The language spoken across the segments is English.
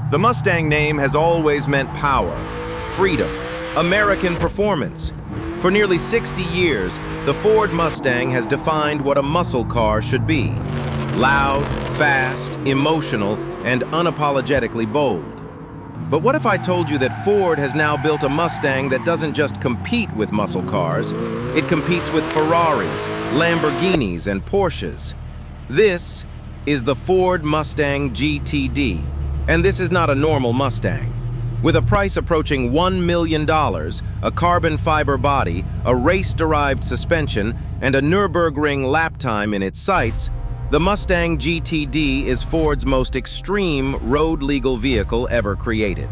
The Mustang name has always meant power, freedom, American performance. For nearly 60 years, the Ford Mustang has defined what a muscle car should be. Loud, fast, emotional, and unapologetically bold. But what if I told you that Ford has now built a Mustang that doesn't just compete with muscle cars, it competes with Ferraris, Lamborghinis, and Porsches? This is the Ford Mustang GTD, and this is not a normal Mustang. With a price approaching $1 million, a carbon fiber body, a race-derived suspension, and a Nürburgring lap time in its sights, the Mustang GTD is Ford's most extreme road-legal vehicle ever created.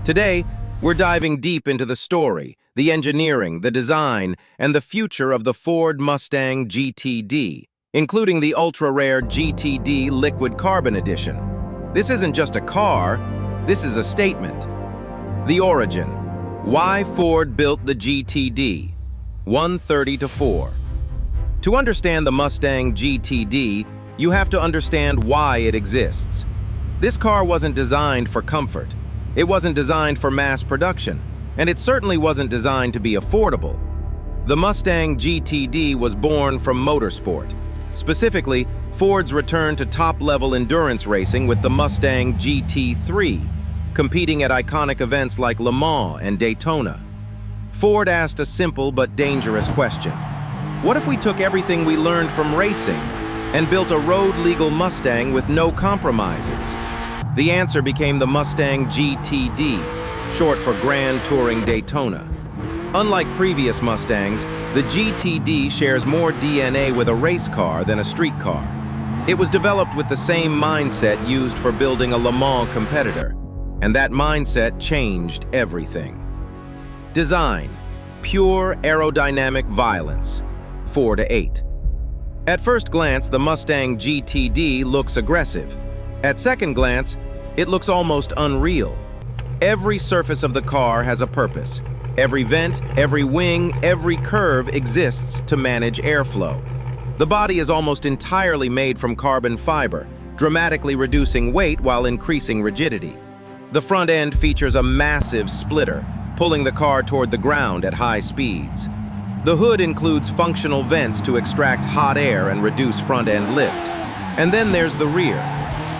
Today, we're diving deep into the story, the engineering, the design, and the future of the Ford Mustang GTD, including the ultra-rare GTD Liquid Carbon Edition. This isn't just a car, this is a statement. The origin. Why Ford built the GTD. 1:30-4. To understand the Mustang GTD, you have to understand why it exists. This car wasn't designed for comfort. It wasn't designed for mass production, and it certainly wasn't designed to be affordable. The Mustang GTD was born from motorsport. Specifically, Ford's return to top-level endurance racing with the Mustang GT3, competing at iconic events like Le Mans and Daytona. Ford asked a simple but dangerous question. What if we took everything we learned from racing and built a road-legal Mustang with no compromises? The answer became the Mustang GTD, short for Grand Touring Daytona. Unlike previous Mustangs, the GTD shares more DNA with a race car than a street car. It was developed with the same mindset used for building a Le Mans competitor, and that mindset changed everything. Design: pure aerodynamic violence. 4-8. At first glance, the Mustang GTD looks aggressive. At second glance, it looks almost unreal. Every surface of the car has a purpose. Every vent, every wing, every curve exists to manage airflow. The body is almost entirely made from carbon fiber, dramatically reducing weight while increasing rigidity. The front end features a massive splitter, pulling the car toward the ground at high speeds. The hood includes functional vents to extract hot air and reduce front-end lift. And then there's the rear.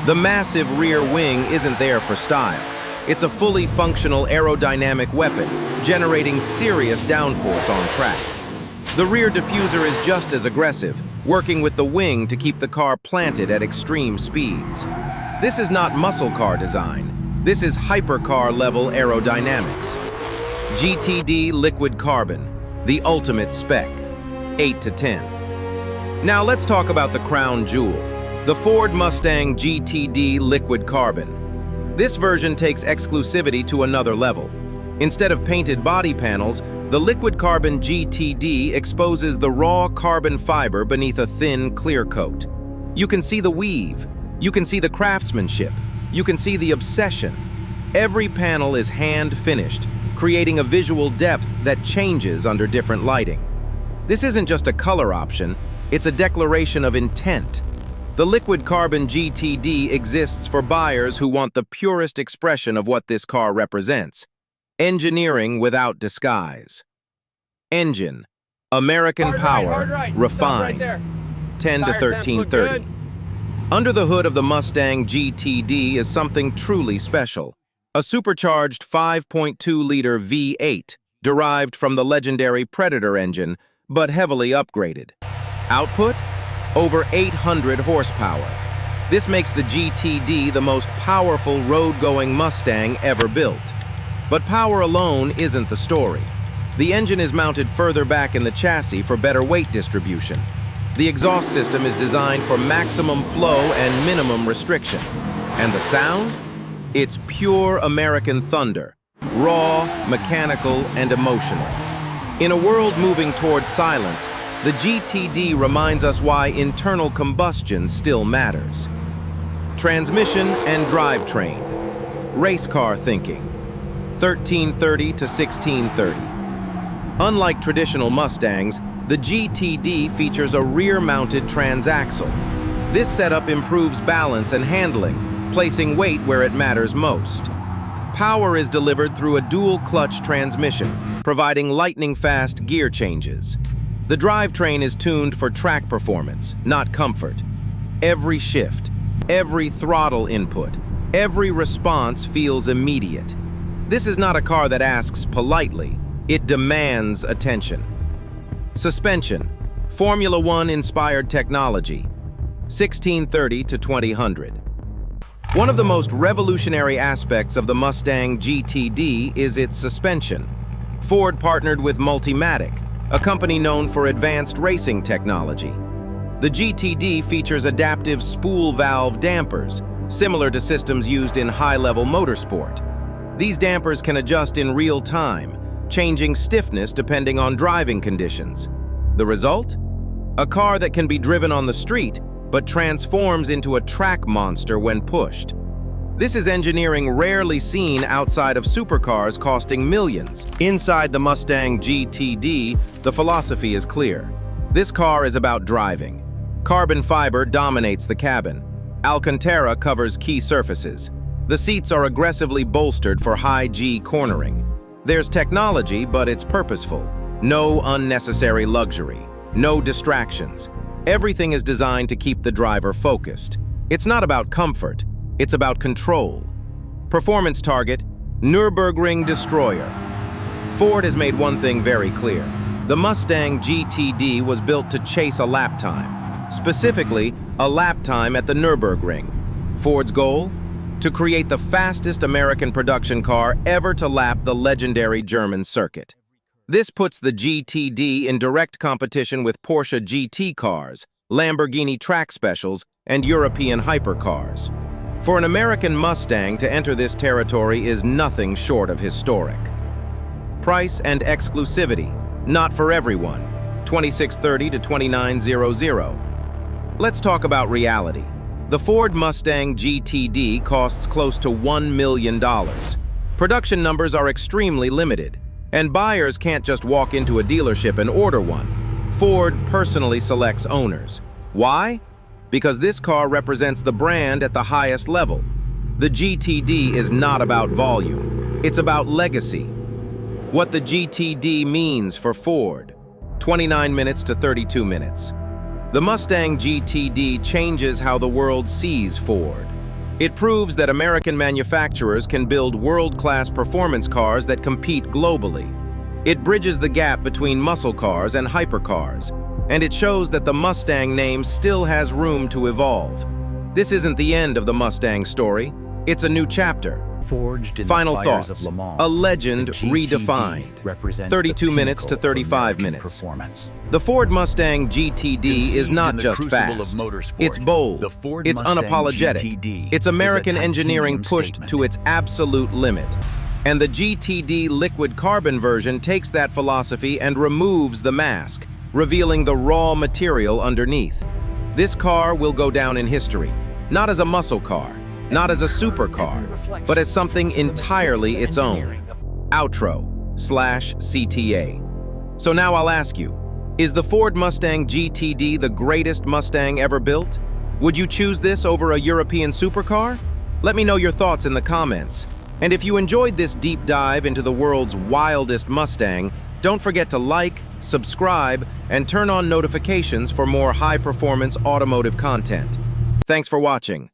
The massive rear wing isn't there for style. It's a fully functional aerodynamic weapon, generating serious downforce on track. The rear diffuser is just as aggressive, working with the wing to keep the car planted at extreme speeds. This is not muscle car design. This is hypercar-level aerodynamics. GTD Liquid Carbon, the ultimate spec, 8-10. Now let's talk about the crown jewel, the Ford Mustang GTD Liquid Carbon. This version takes exclusivity to another level. Instead of painted body panels, the Liquid Carbon GTD exposes the raw carbon fiber beneath a thin clear coat. You can see the weave, you can see the craftsmanship, you can see the obsession. Every panel is hand-finished, creating a visual depth that changes under different lighting. This isn't just a color option, it's a declaration of intent. The Liquid Carbon GTD exists for buyers who want the purest expression of what this car represents. Engineering without disguise. Engine: American power, refined. 10-13-30. Under the hood of the Mustang GTD is something truly special. A supercharged 5.2-liter V8, derived from the legendary Predator engine, but heavily upgraded. Output: over 800 horsepower. This makes the GTD the most powerful road-going Mustang ever built. But power alone isn't the story. The engine is mounted further back in the chassis for better weight distribution. The exhaust system is designed for maximum flow and minimum restriction. And the sound? It's pure American thunder, raw, mechanical, and emotional. In a world moving towards silence, the GTD reminds us why internal combustion still matters. Transmission and drivetrain. Race car thinking. 1330-1630. Unlike traditional Mustangs, the GTD features a rear-mounted transaxle. This setup improves balance and handling, placing weight where it matters most. Power is delivered through a dual-clutch transmission, providing lightning-fast gear changes. The drivetrain is tuned for track performance, not comfort. Every shift, every throttle input, every response feels immediate. This is not a car that asks politely, it demands attention. Suspension, Formula One-inspired technology, 1630 to 2000. One of the most revolutionary aspects of the Mustang GTD is its suspension. Ford partnered with Multimatic, a company known for advanced racing technology. The GTD features adaptive spool valve dampers, similar to systems used in high-level motorsport. These dampers can adjust in real time, changing stiffness depending on driving conditions. The result? A car that can be driven on the street, but transforms into a track monster when pushed. This is engineering rarely seen outside of supercars costing millions. Inside the Mustang GTD, the philosophy is clear. This car is about driving. Carbon fiber dominates the cabin. Alcantara covers key surfaces. The seats are aggressively bolstered for high G cornering. There's technology, but it's purposeful. No unnecessary luxury. No distractions. Everything is designed to keep the driver focused. It's not about comfort, it's about control. Performance target, Nürburgring destroyer. Ford has made one thing very clear. The Mustang GTD was built to chase a lap time, specifically a lap time at the Nürburgring. Ford's goal? To create the fastest American production car ever to lap the legendary German circuit. This puts the GTD in direct competition with Porsche GT cars, Lamborghini track specials, and European hypercars. For an American Mustang to enter this territory is nothing short of historic. Price and exclusivity, not for everyone, $2,630 to $2,900. Let's talk about reality. The Ford Mustang GTD costs close to $1 million. Production numbers are extremely limited. And buyers can't just walk into a dealership and order one. Ford personally selects owners. Why? Because this car represents the brand at the highest level. The GTD is not about volume. It's about legacy. What the GTD means for Ford. 29 minutes to 32 minutes. The Mustang GTD changes how the world sees Ford. It proves that American manufacturers can build world-class performance cars that compete globally. It bridges the gap between muscle cars and hypercars, and it shows that the Mustang name still has room to evolve. This isn't the end of the Mustang story, it's a new chapter. Forged in Final the fires thoughts, of Le Mans, a legend the GTD redefined, represents 32 the minutes to pinnacle of 35 American minutes. Performance. The Ford Mustang GTD is not Conceived in the just crucible of fast, motorsport, it's bold, the Ford it's Mustang unapologetic, GTD it's American is a engineering titanium pushed statement. to its absolute limit. And the GTD liquid carbon version takes that philosophy and removes the mask, revealing the raw material underneath. This car will go down in history, not as a muscle car, not as a supercar, but as something entirely its own. Outro/CTA. So now I'll ask you, is the Ford Mustang GTD the greatest Mustang ever built? Would you choose this over a European supercar? Let me know your thoughts in the comments. And if you enjoyed this deep dive into the world's wildest Mustang, don't forget to like, subscribe, and turn on notifications for more high-performance automotive content. Thanks for watching.